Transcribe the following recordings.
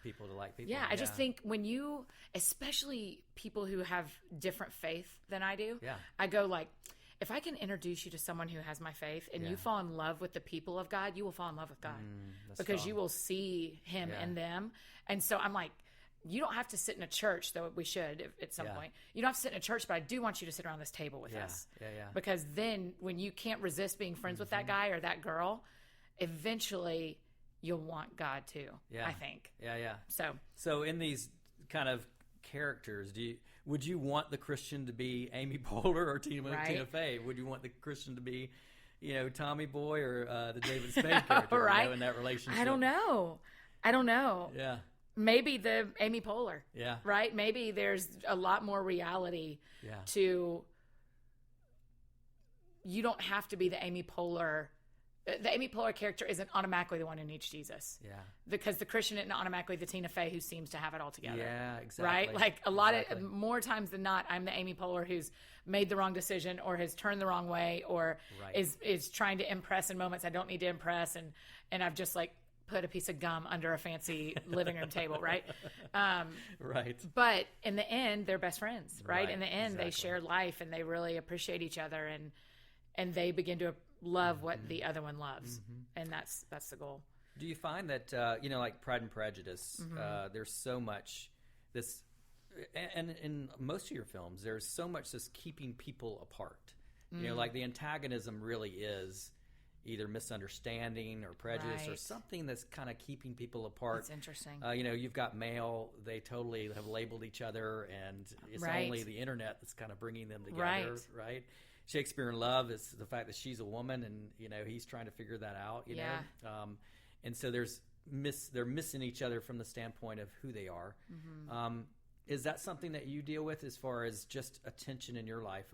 people to like people. Yeah, I just think when you, especially people who have different faith than I do, I go like, if I can introduce you to someone who has my faith and you fall in love with the people of God, you will fall in love with God because you will see him in them. And so I'm like, you don't have to sit in a church, though we should at some point. You don't have to sit in a church, but I do want you to sit around this table with us. Because then when you can't resist being friends with that guy or that girl, eventually you'll want God too, I think. So in these kind of characters, would you want the Christian to be Amy Poehler or Tina Fey? Would you want the Christian to be, Tommy Boy or the David Spade character in that relationship? I don't know. Yeah. Maybe the Amy Poehler. Yeah. Right? Maybe there's a lot more reality to, you don't have to be the Amy Poehler. The Amy Poehler character isn't automatically the one who needs Jesus. Yeah. Because the Christian isn't automatically the Tina Fey who seems to have it all together. Yeah, exactly. Right? Like a lot of, more times than not, I'm the Amy Poehler who's made the wrong decision or has turned the wrong way or is trying to impress in moments I don't need to impress. And I've just like put a piece of gum under a fancy living room table, right? But in the end, they're best friends, right? In the end, they share life and they really appreciate each other and they begin to love what the other one loves. And that's the goal. Do you find that, like Pride and Prejudice, there's so much this, and in most of your films, there's so much this keeping people apart. Like the antagonism really is either misunderstanding or prejudice or something that's kind of keeping people apart. It's interesting. You've got male, they totally have labeled each other, and it's only the internet that's kind of bringing them together, right? Shakespeare in Love is the fact that she's a woman, and he's trying to figure that out. And so they're missing each other from the standpoint of who they are. Is that something that you deal with as far as just a tension in your life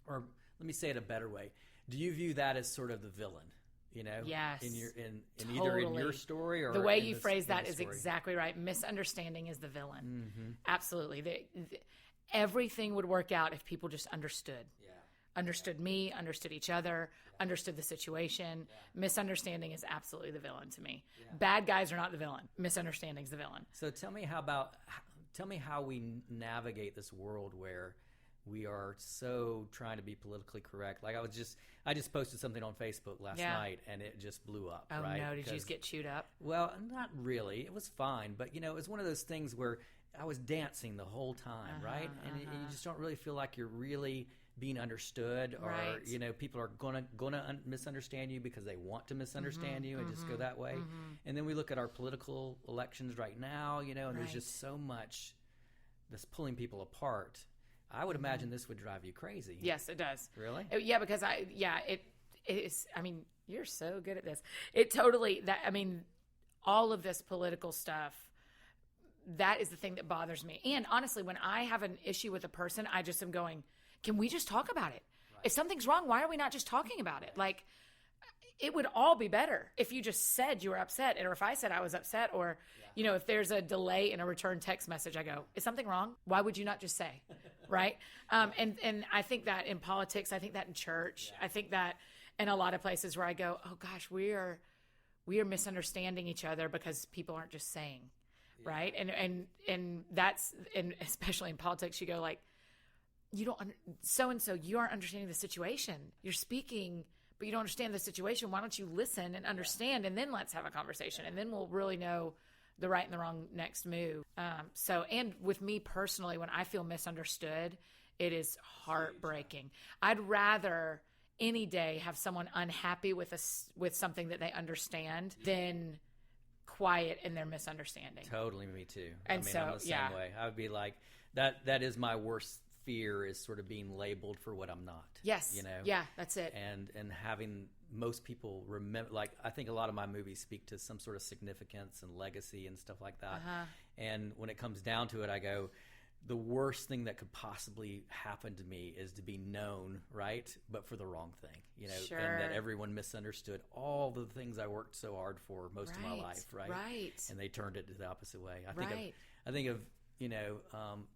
or let me say it a better way? Do you view that as sort of the villain? Yes, in either in your story or the way you phrase that is exactly right. Misunderstanding is the villain. Absolutely. Everything would work out if people just understood. Understood me, understood each other, understood the situation. Misunderstanding is absolutely the villain to me. Bad guys are not the villain. Misunderstanding is the villain. So tell me how we navigate this world where we are so trying to be politically correct. Like I just posted something on Facebook last night and it just blew up. Oh right? no, did you just get chewed up? Well, not really. It was fine, but it was one of those things where I was dancing the whole time, right? And you just don't really feel like you're really being understood, or people are gonna misunderstand you because they want to misunderstand you and just go that way. And then we look at our political elections right now, and there's just so much that's pulling people apart. I would imagine this would drive you crazy. Yes, it does. Really? Yeah, because it is. I mean, you're so good at this. It totally. All of this political stuff. That is the thing that bothers me. And honestly, when I have an issue with a person, I just am going, can we just talk about it? Right. If something's wrong, why are we not just talking about it? Like, it would all be better if you just said you were upset, or if I said I was upset, or, if there's a delay in a return text message, I go, is something wrong? Why would you not just say? Right? And I think that in politics, I think that in church, I think that in a lot of places where I go, oh gosh, we are misunderstanding each other because people aren't just saying. Right. And that's, and especially in politics, you go like, you don't, so-and-so, you aren't understanding the situation. You're speaking, but you don't understand the situation. Why don't you listen and understand? And then let's have a conversation. And then we'll really know the right and the wrong next move. And with me personally, when I feel misunderstood, it is heartbreaking. I'd rather any day have someone unhappy with something that they understand than quiet in their misunderstanding. Totally, me too. And I'm the same way. I would be like, that is my worst fear, is sort of being labeled for what I'm not. Yes. Yeah, that's it. And having most people remember, like, I think a lot of my movies speak to some sort of significance and legacy and stuff like that. And when it comes down to it, I go, the worst thing that could possibly happen to me is to be known, right? But for the wrong thing, Sure. And that everyone misunderstood all the things I worked so hard for most of my life, right? Right. And they turned it to the opposite way. I think of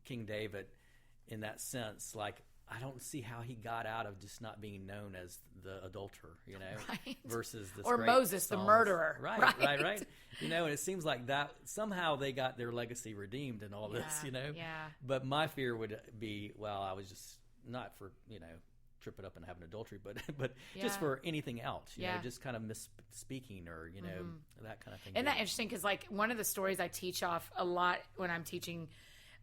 King David in that sense. Like, I don't see how he got out of just not being known as the adulterer, right. versus this or great Moses, psalmist. the murderer. Right. And it seems like that somehow they got their legacy redeemed in all this, Yeah. But my fear would be, well, I was just not for, tripping up and having adultery, but just for anything else, just kind of misspeaking or, that kind of thing. Isn't that interesting? Because like one of the stories I teach off a lot when I'm teaching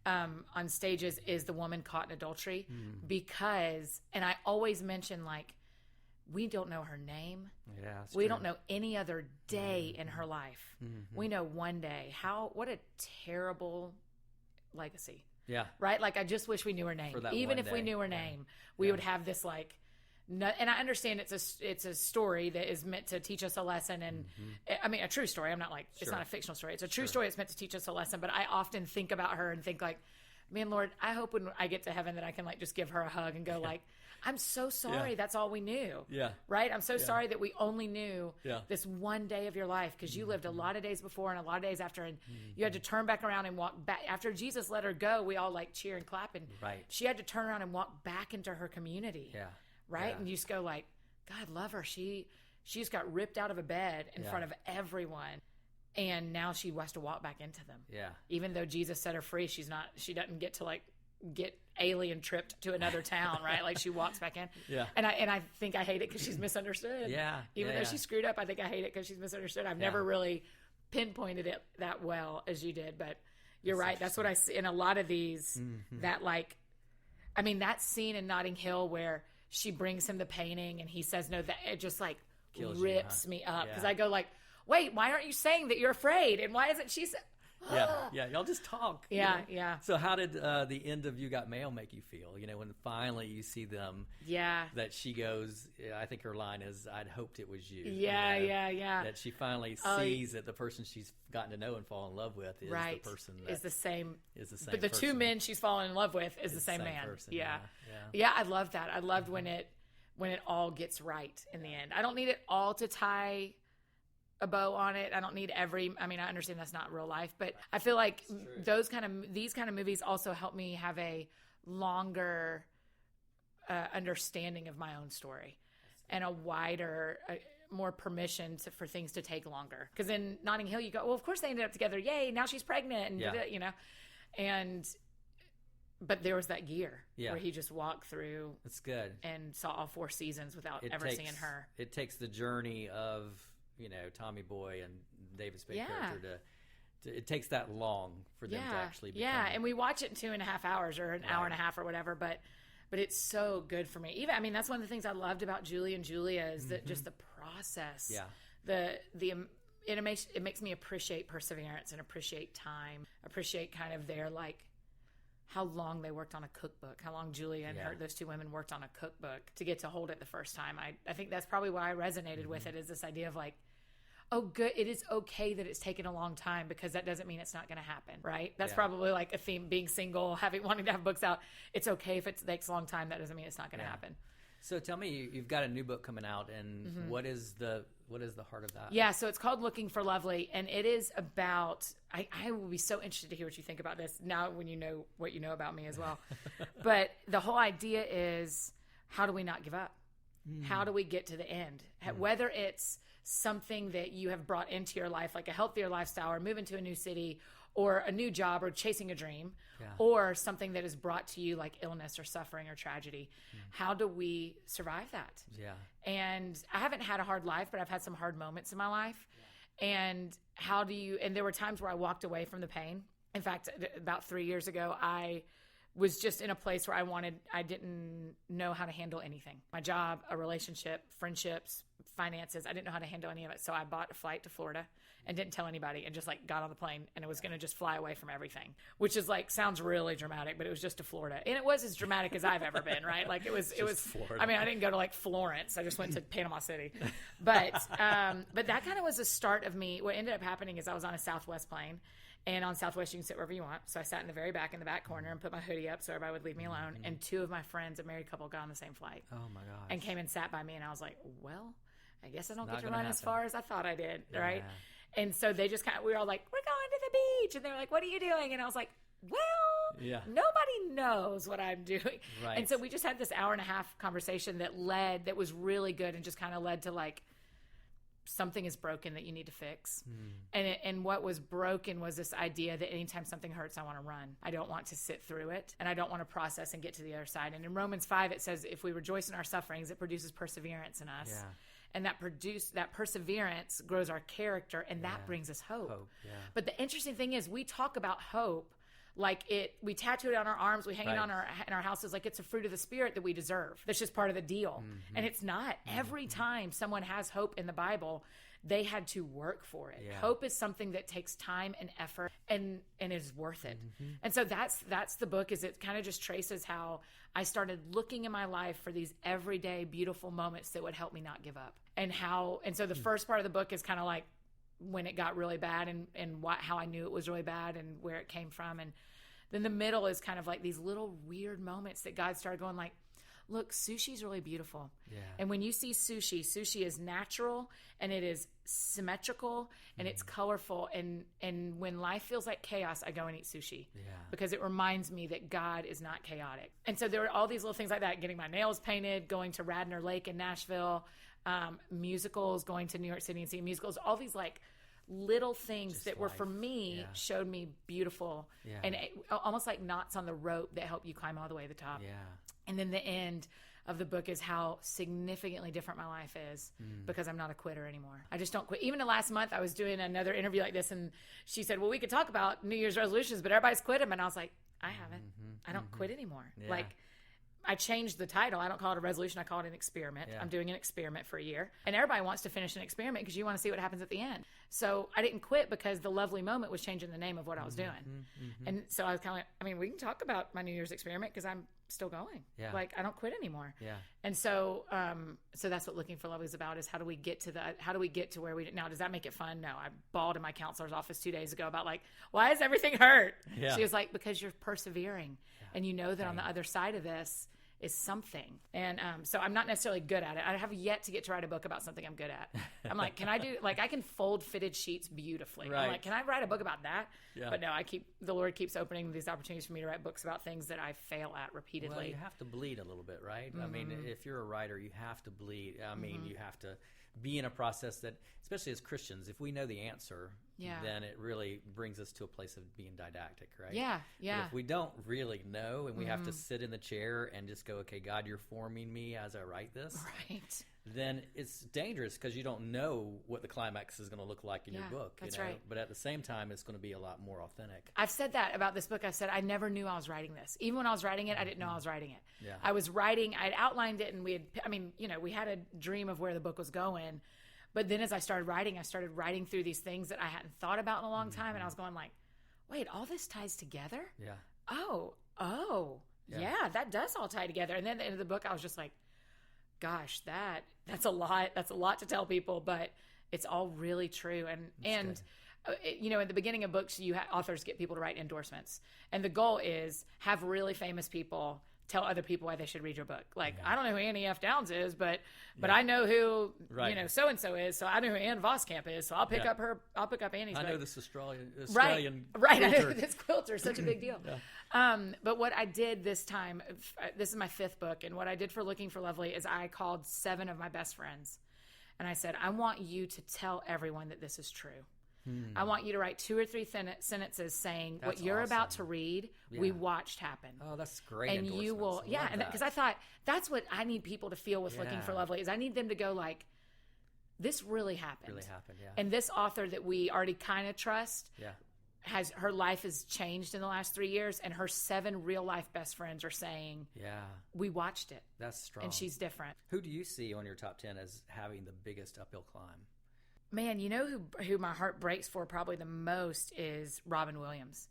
on stages is the woman caught in adultery because, and I always mention like, we don't know her name. Yeah, we true. don't know any other day in her life. We know one day. What a terrible legacy. Yeah. Right? Like, I just wish we knew her name. Even if we knew her name, we would have this like, and I understand it's a story that is meant to teach us a lesson, and I mean a true story. I'm not like it's not a fictional story. It's a true story. It's meant to teach us a lesson. But I often think about her and think like, man, Lord, I hope when I get to heaven that I can like just give her a hug and go like, I'm so sorry. That's all we knew. Yeah. Right. I'm so sorry that we only knew this one day of your life because you lived a lot of days before and a lot of days after, and you had to turn back around and walk back. After Jesus let her go, we all like cheer and clap, and she had to turn around and walk back into her community. Yeah. Right. Yeah. And you just go like, God love her. She just got ripped out of a bed in front of everyone. And now she has to walk back into them. Yeah. Even though Jesus set her free, she doesn't get to like get alien tripped to another town, right? Like she walks back in. Yeah. And I think I hate it because she's misunderstood. Yeah. Even though she screwed up, I think I hate it because she's misunderstood. I've never really pinpointed it that well as you did, but you're right. That's what I see in a lot of these, that like, I mean, that scene in Notting Hill where she brings him the painting and he says no, that it just like kills rips me up. Yeah. Cause I go like, wait, why aren't you saying that you're afraid? And why isn't she Yeah, y'all just talk. Yeah. So how did the end of You Got Mail make you feel? When finally you see them. Yeah. That she goes, I think her line is, I'd hoped it was you. Yeah. That she finally sees that the person she's gotten to know and fall in love with is the person that is the same. But the two men she's fallen in love with is the same man. Person. Yeah, I love that. I loved when it all gets right in the end. I don't need it all to tie a bow on it. I don't need I understand that's not real life, but I feel like these kind of movies also help me have a longer understanding of my own story and a wider, more permission for things to take longer. Because in Notting Hill, you go, well, of course they ended up together. Yay, now she's pregnant, and but there was that gear where he just walked through. That's good. And saw all 4 seasons without ever seeing her. It takes the journey of Tommy Boy and David Spade character to it takes that long for them to actually become. Yeah, and we watch it in 2.5 hours or an hour and a half or whatever, but it's so good for me. Even that's one of the things I loved about Julie and Julia is that just the process. Yeah. It makes me appreciate perseverance and appreciate time, appreciate kind of their like how long they worked on a cookbook, how long Julia and those two women worked on a cookbook to get to hold it the first time. I think that's probably why I resonated with it, is this idea of like, oh, good, it is okay that it's taken a long time because that doesn't mean it's not going to happen, right? That's probably like a theme, being single, wanting to have books out. It's okay if it takes a long time. That doesn't mean it's not going to happen. So tell me, you've got a new book coming out, and what is the heart of that? Yeah, so it's called Looking for Lovely, and it is about, I will be so interested to hear what you think about this now when you know what you know about me as well. But the whole idea is, how do we not give up? How do we get to the end? Whether it's something that you have brought into your life, like a healthier lifestyle or moving to a new city or a new job or chasing a dream, or something that is brought to you like illness or suffering or tragedy. How do we survive that? Yeah. And I haven't had a hard life, but I've had some hard moments in my life. And and there were times where I walked away from the pain. In fact, about 3 years ago, I was just in a place where I didn't know how to handle anything. My job, a relationship, friendships, finances. I didn't know how to handle any of it. So I bought a flight to Florida and didn't tell anybody and just like got on the plane, and it was going to just fly away from everything, which is like, sounds really dramatic, but it was just to Florida. And it was as dramatic as I've ever been, right? Like it was Florida. I mean, I didn't go to like Florence. I just went to Panama City, but that kind of was the start of me. What ended up happening is I was on a Southwest plane. And on Southwest, you can sit wherever you want. So I sat in the very back in the back corner and put my hoodie up so everybody would leave me alone. And 2 of my friends, a married couple, got on the same flight. Oh, my gosh. And came and sat by me. And I was like, well, I guess I don't get to run as far as I thought I did, right? And so they just we were all like, we're going to the beach. And they were like, what are you doing? And I was like, well, Yeah. Nobody knows what I'm doing. Right. And so we just had this hour and a half conversation that was really good and just kind of led to like, something is broken that you need to fix. And what was broken was this idea that anytime something hurts, I want to run. I don't want to sit through it, and I don't want to process and get to the other side. And in Romans 5, it says, if we rejoice in our sufferings, it produces perseverance in us. Yeah. And that perseverance grows our character, and that brings us hope. Yeah. But the interesting thing is, we talk about hope like we tattoo it on our arms, we hang it on in our houses like it's a fruit of the Spirit that we deserve. That's just part of the deal. And it's not. Every time someone has hope in the Bible, they had to work for it. Yeah. Hope is something that takes time and effort and is worth it. And so that's the book, is it kind of just traces how I started looking in my life for these everyday beautiful moments that would help me not give up. And so the first part of the book is kind of like when it got really bad and how I knew it was really bad and where it came from. And then the middle is kind of like these little weird moments that God started going like, look, sushi's really beautiful. Yeah. And when you see sushi is natural and it is symmetrical and it's colorful. And when life feels like chaos, I go and eat sushi because it reminds me that God is not chaotic. And so there were all these little things like that, getting my nails painted, going to Radnor Lake in Nashville, musicals, going to New York City and seeing musicals, all these like little things just that were for me showed me beautiful and almost like knots on the rope that help you climb all the way to the top. Yeah. And then the end of the book is how significantly different my life is because I'm not a quitter anymore. I just don't quit. Even the last month, I was doing another interview like this, and she said, well, we could talk about New Year's resolutions, but everybody's quit them. And I was like, I haven't. I don't quit anymore. Yeah. Like, I changed the title. I don't call it a resolution. I call it an experiment. Yeah. I'm doing an experiment for a year. And everybody wants to finish an experiment because you want to see what happens at the end. So I didn't quit because the lovely moment was changing the name of what I was doing. And so I was kind of like, I mean, we can talk about my New Year's experiment because I'm still going. Yeah. Like, I don't quit anymore. Yeah. And so so that's what Looking for Lovely is about, is how do we get to where we, now does that make it fun? No. I bawled in my counselor's office 2 days ago about like, why does everything hurt? Yeah. She was like, because you're persevering and you know that on the other side of this is something. And so I'm not necessarily good at it. I have yet to get to write a book about something I'm good at. I'm like, can I do, like, I can fold fitted sheets beautifully. Right. I'm like, can I write a book about that? Yeah. But no, the Lord keeps opening these opportunities for me to write books about things that I fail at repeatedly. Well, you have to bleed a little bit, right? I mean, if you're a writer, you have to bleed. I mean, you have to be in a process that, especially as Christians, if we know the answer, then it really brings us to a place of being didactic, right? Yeah, yeah. But if we don't really know and we have to sit in the chair and just go, okay, God, you're forming me as I write this, right? Then it's dangerous because you don't know what the climax is going to look like in your book. That's right. But at the same time, it's going to be a lot more authentic. I've said that about this book. I've said I never knew I was writing this. Even when I was writing it, I didn't know I was writing it. Yeah. I was writing, I'd outlined it, and we had a dream of where the book was going. But then as I started writing through these things that I hadn't thought about in a long time. And I was going like, wait, all this ties together? Yeah. Oh, yeah, that does all tie together. And then at the end of the book, I was just like, gosh, that's a lot. That's a lot to tell people, but it's all really true. And in the beginning of books, authors get people to write endorsements. And the goal is have really famous people tell other people why they should read your book. Like, I don't know who Annie F. Downs is, but I know who, so-and-so is. So I know who Anne Voskamp is. So I'll pick up Annie's book. I know this Australian right. I know this quilter is such a big deal. But what I did this time, this is my 5th book. And what I did for Looking for Lovely is I called 7 of my best friends. And I said, I want you to tell everyone that this is true. I want you to write 2 or 3 sentences saying what you're about to read, we watched happen. Oh, that's great. And you will, because I thought that's what I need people to feel with Looking for Lovely, is I need them to go like, this really happened. And this author that we already kind of trust, her life has changed in the last 3 years, and her 7 real life best friends are saying, we watched it. That's strong. And she's different. Who do you see on your top 10 as having the biggest uphill climb? Man, you know who my heart breaks for probably the most is Robin Williams.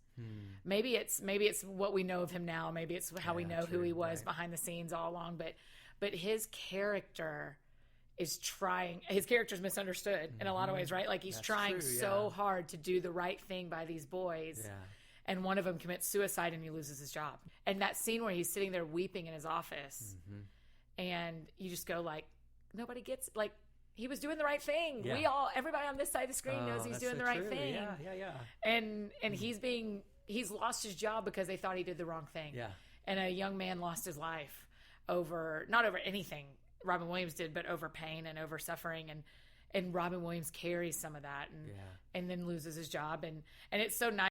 Maybe it's what we know of him now. Maybe it's how we know who he was behind the scenes all along. But his character is trying. His character is misunderstood in a lot of ways, right? Like he's trying so hard to do the right thing by these boys. Yeah. And one of them commits suicide and he loses his job. And that scene where he's sitting there weeping in his office, and you just go like, nobody gets like. He was doing the right thing. Yeah. Everybody on this side of the screen knows he's doing the right thing. Yeah. And he's being he's lost his job because they thought he did the wrong thing. Yeah. And a young man lost his life not over anything Robin Williams did, but over pain and over suffering. And Robin Williams carries some of that and then loses his job. And it's so nice